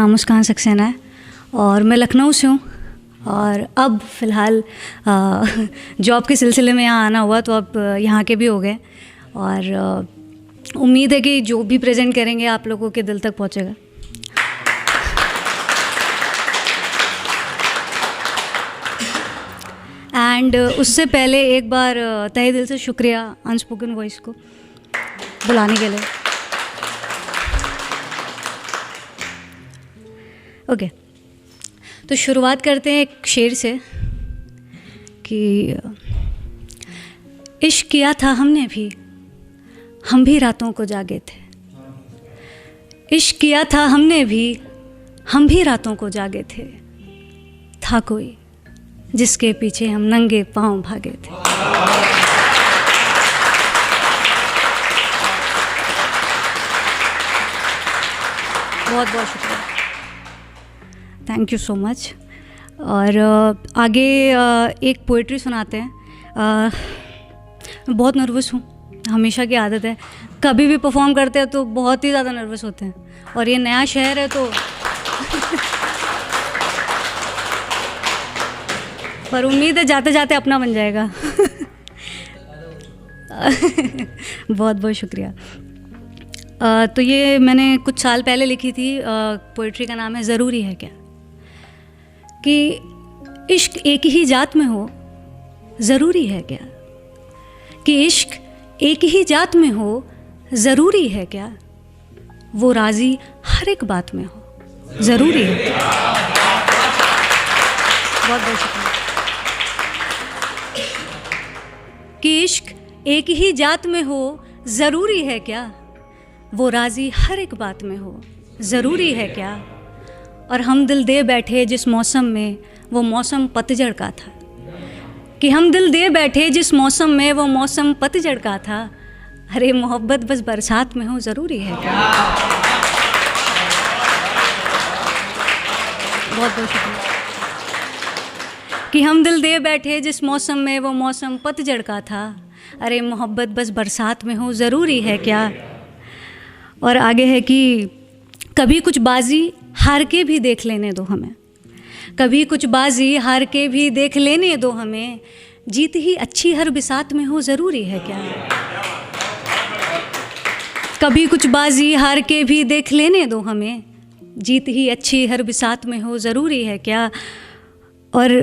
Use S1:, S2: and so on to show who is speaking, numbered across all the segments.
S1: नाम मुस्कान सक्सेना है और मैं लखनऊ से हूँ। और अब फ़िलहाल जॉब के सिलसिले में यहाँ आना हुआ, तो अब यहाँ के भी हो गए और उम्मीद है कि जो भी प्रेजेंट करेंगे आप लोगों के दिल तक पहुँचेगा। एंड उससे पहले एक बार तहे दिल से शुक्रिया अनस्पोकन वॉइस को बुलाने के लिए। ओके, तो शुरुआत करते हैं एक शेर से कि इश्क किया था हमने भी, हम भी रातों को जागे थे। इश्क किया था हमने भी, हम भी रातों को जागे थे। था कोई जिसके पीछे हम नंगे पांव भागे थे। बहुत बहुत शुक्रिया, थैंक यू सो मच। और आगे एक पोइट्री सुनाते हैं। मैं बहुत नर्वस हूँ, हमेशा की आदत है, कभी भी परफॉर्म करते हैं तो बहुत ही ज़्यादा नर्वस होते हैं, और ये नया शहर है तो पर उम्मीद है जाते जाते अपना बन जाएगा। बहुत बहुत शुक्रिया। तो ये मैंने कुछ साल पहले लिखी थी। पोइट्री का नाम है ज़रूरी है क्या। कि इश्क एक ही जात में हो ज़रूरी है क्या। कि इश्क एक ही जात में हो ज़रूरी है क्या। वो राज़ी हर एक बात में हो ज़रूरी है क्या। बहुत बहुत शुक्रिया। कि इश्क एक ही जात में हो ज़रूरी है क्या। वो राज़ी हर एक बात में हो ज़रूरी है क्या। और हम दिल दे बैठे जिस मौसम में वो मौसम पतझड़ का था। कि हम दिल दे बैठे जिस मौसम में वो मौसम पतझड़ का था। अरे मोहब्बत बस बरसात में हो ज़रूरी है क्या। बहुत बहुत शुक्रिया। कि हम दिल दे बैठे जिस मौसम में वो मौसम पतझड़ का था। अरे मोहब्बत बस बरसात में हो ज़रूरी है क्या। और आगे है कि कभी कुछ बाजी हार के भी देख लेने दो हमें। कभी कुछ बाजी हार के भी देख लेने दो हमें। जीत ही अच्छी हर बिसात में हो ज़रूरी है क्या। कभी कुछ बाजी हार के भी देख लेने दो हमें। जीत ही अच्छी हर बिसात में हो ज़रूरी है क्या। और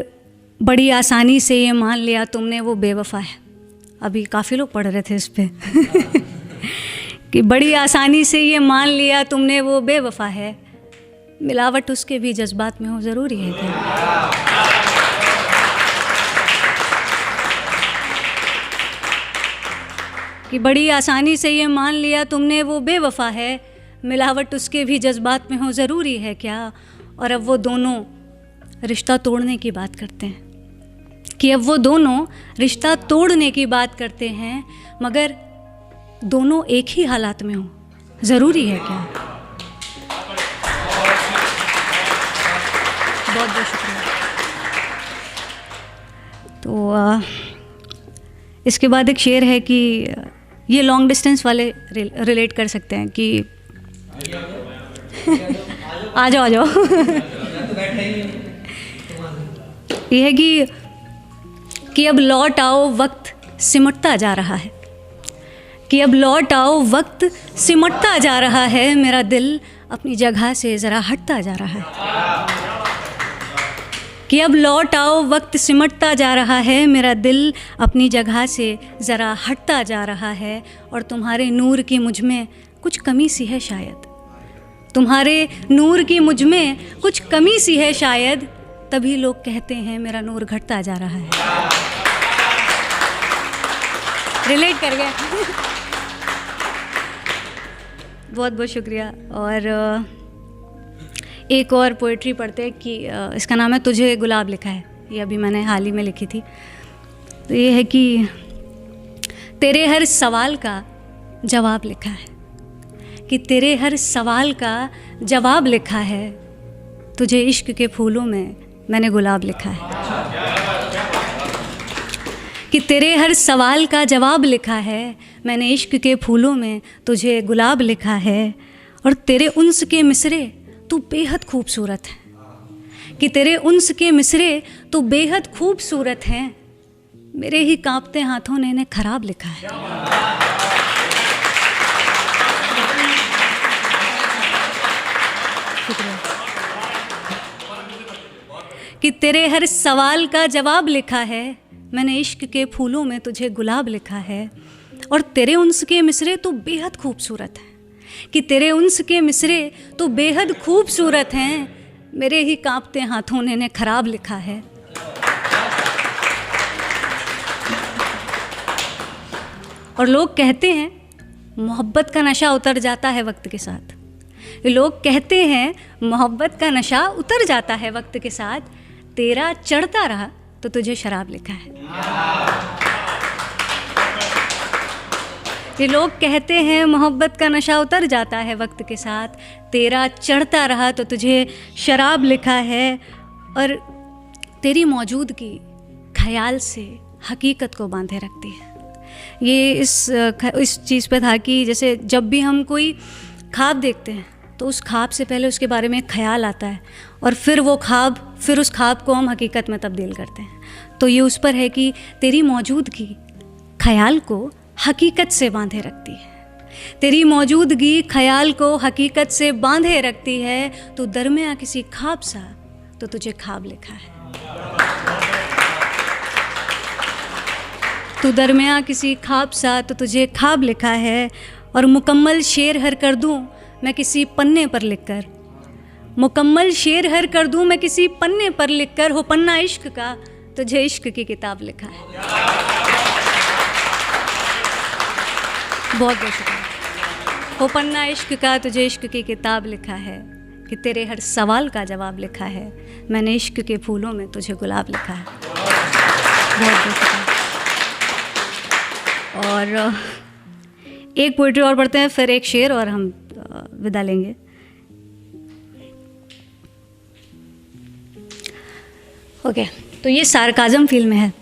S1: बड़ी आसानी से ये मान लिया तुमने वो बेवफ़ा है। अभी काफ़ी लोग पढ़ रहे थे इस पे। कि बड़ी आसानी से ये मान लिया तुमने वो बेवफ़ा है। मिलावट उसके भी जज्बात में हो ज़रूरी है क्या। कि बड़ी आसानी से ये मान लिया तुमने वो बेवफ़ा है। मिलावट उसके भी जज्बात में हो ज़रूरी है क्या। और अब वो दोनों रिश्ता तोड़ने की बात करते हैं। कि अब वो दोनों रिश्ता तोड़ने की बात करते हैं, मगर दोनों एक ही हालात में हो ज़रूरी है क्या। बहुत बहुत शुक्रिया। तो इसके बाद एक शेर है कि ये लॉन्ग डिस्टेंस वाले रिलेट कर सकते हैं कि आ जाओ आ जाओ। ये है कि अब लौट आओ वक्त सिमटता जा रहा है। कि अब लौट आओ वक्त सिमटता जा रहा है। मेरा दिल अपनी जगह से ज़रा हटता जा रहा है। कि अब लौट आओ वक्त सिमटता जा रहा है। मेरा दिल अपनी जगह से ज़रा हटता जा रहा है। और तुम्हारे नूर की मुझ में कुछ कमी सी है शायद। तुम्हारे नूर की मुझ में कुछ कमी सी है शायद। तभी लोग कहते हैं मेरा नूर घटता जा रहा है। रिलेट कर गए। बहुत बहुत शुक्रिया। और एक और पोइट्री पढ़ते हैं कि इसका नाम है तुझे गुलाब लिखा है। ये अभी मैंने हाल ही में लिखी थी। तो ये है कि तेरे हर सवाल का जवाब लिखा है। कि तेरे हर सवाल का जवाब लिखा है। तुझे इश्क के फूलों में मैंने गुलाब लिखा है। कि तेरे हर सवाल का जवाब लिखा है। मैंने इश्क के फूलों में तुझे गुलाब लिखा है। और तेरे उन्स के मिसरे तू बेहद खूबसूरत है, कि तेरे उन्स के मिसरे तो बेहद खूबसूरत हैं, मेरे ही कांपते हाथों ने इन्हें खराब लिखा है। कि तेरे हर सवाल का जवाब लिखा है, मैंने इश्क के फूलों में तुझे गुलाब लिखा है। और तेरे उन्स के मिसरे तो बेहद खूबसूरत हैं, कि तेरे उन्स के मिसरे तो बेहद खूबसूरत हैं, मेरे ही कांपते हाथों ने इन्हें खराब लिखा है। और लोग कहते हैं मोहब्बत का नशा उतर जाता है वक्त के साथ। लोग कहते हैं मोहब्बत का नशा उतर जाता है वक्त के साथ, तेरा चढ़ता रहा तो तुझे शराब लिखा है। ये लोग कहते हैं मोहब्बत का नशा उतर जाता है वक्त के साथ, तेरा चढ़ता रहा तो तुझे शराब लिखा है। और तेरी मौजूदगी ख्याल से हकीकत को बांधे रखती है। ये इस चीज़ पे था कि जैसे जब भी हम कोई ख्वाब देखते हैं तो उस ख्वाब से पहले उसके बारे में ख्याल आता है, और फिर उस ख्वाब को हम हकीकत में तब्दील करते हैं। तो ये उस पर है कि तेरी मौजूदगी ख्याल को हकीकत से बांधे रखती है। तेरी मौजूदगी ख्याल को हकीकत से बांधे रखती है। तो दरमियाँ किसी ख्वाब सा तो तुझे ख्वाब लिखा है। तू दरमियाँ किसी ख्वाब सा तो तुझे ख्वाब लिखा है। और मुकम्मल शेर हर कर दूँ मैं किसी पन्ने पर लिखकर, मुकम्मल शेर हर कर दूँ मैं किसी पन्ने पर लिखकर, हो पन्ना इश्क का तुझे इश्क की किताब लिखा है। बहुत बहुत शुक्रिया। हो पन्ना इश्क का तुझे इश्क की किताब लिखा है, कि तेरे हर सवाल का जवाब लिखा है, मैंने इश्क के फूलों में तुझे गुलाब लिखा है। बहुत बहुत शुक्रिया। और एक पोइट्री और पढ़ते हैं, फिर एक शेर और हम विदा लेंगे। ओके, तो ये सार्काज़म फिल्म है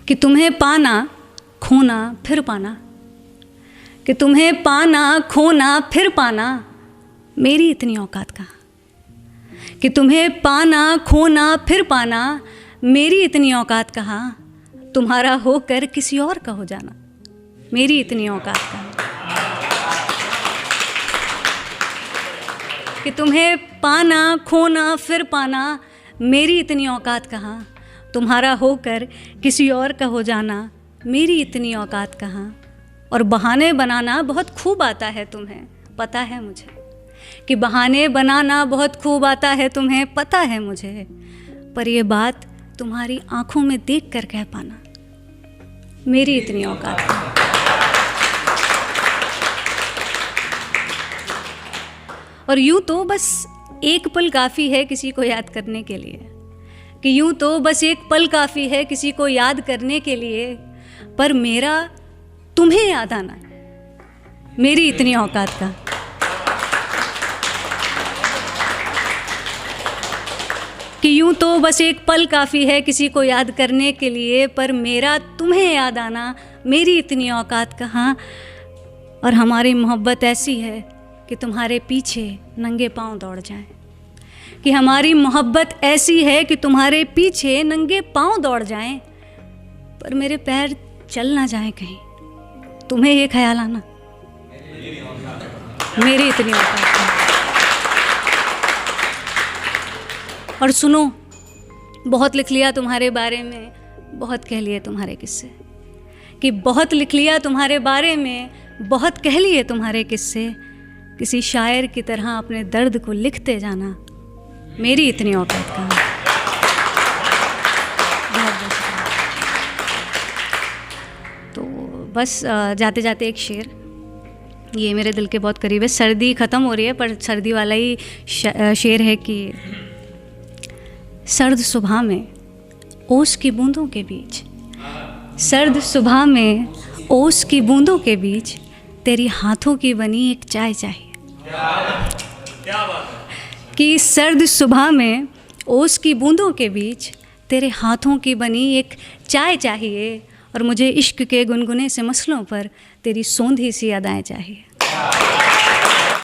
S1: कि तुम्हें पाना खोना फिर पाना, कि तुम्हें पाना खोना फिर पाना, मेरी इतनी औकात कहाँ। कि तुम्हें पाना खोना फिर पाना, मेरी इतनी औकात कहाँ। तुम्हारा होकर किसी और का हो जाना, मेरी इतनी औकात कहाँ। कि तुम्हें पाना खोना फिर पाना, मेरी इतनी औकात कहाँ। तुम्हारा होकर किसी और का हो जाना, मेरी इतनी औकात कहाँ। और बहाने बनाना बहुत खूब आता है तुम्हें, पता है मुझे, कि बहाने बनाना बहुत खूब आता है तुम्हें, पता है मुझे। पर ये बात तुम्हारी आंखों में देख कर कह पाना, मेरी इतनी औकात कहाँ। और यूँ तो बस एक पल काफ़ी है किसी को याद करने के लिए, कि यूँ तो बस एक पल काफ़ी है किसी को याद करने के लिए, पर मेरा तुम्हें याद आना मेरी इतनी औकात का। कि यूँ तो बस एक पल काफ़ी है किसी को याद करने के लिए, पर मेरा तुम्हें याद आना मेरी इतनी औकात कहाँ। और हमारी मोहब्बत ऐसी है कि तुम्हारे पीछे नंगे पांव दौड़ जाएं, कि हमारी मोहब्बत ऐसी है कि तुम्हारे पीछे नंगे पांव दौड़ जाएं, पर मेरे पैर चल ना जाएं कहीं, तुम्हें ये ख्याल आना मेरी इतनी औकात है। और सुनो, बहुत लिख लिया तुम्हारे बारे में, बहुत कह लिए तुम्हारे किस्से, कि बहुत लिख लिया तुम्हारे बारे में, बहुत कह लिए तुम्हारे किस्से। किसी शायर की तरह अपने दर्द को लिखते जाना, मेरी इतनी औकात कहाँ। बहुत बहुत शुक्रिया। तो बस जाते जाते एक शेर, ये मेरे दिल के बहुत करीब है। सर्दी ख़त्म हो रही है पर सर्दी वाला ही शेर है कि सर्द सुबह में ओस की बूंदों के बीच, सर्द सुबह में ओस की बूंदों के बीच, तेरी हाथों की बनी एक चाय चाहिए। क्या बात है। कि सर्द सुबह में ओस की बूंदों के बीच, तेरे हाथों की बनी एक चाय चाहिए। और मुझे इश्क के गुनगुने से मसलों पर तेरी सोंधी सी अदाएं चाहिए।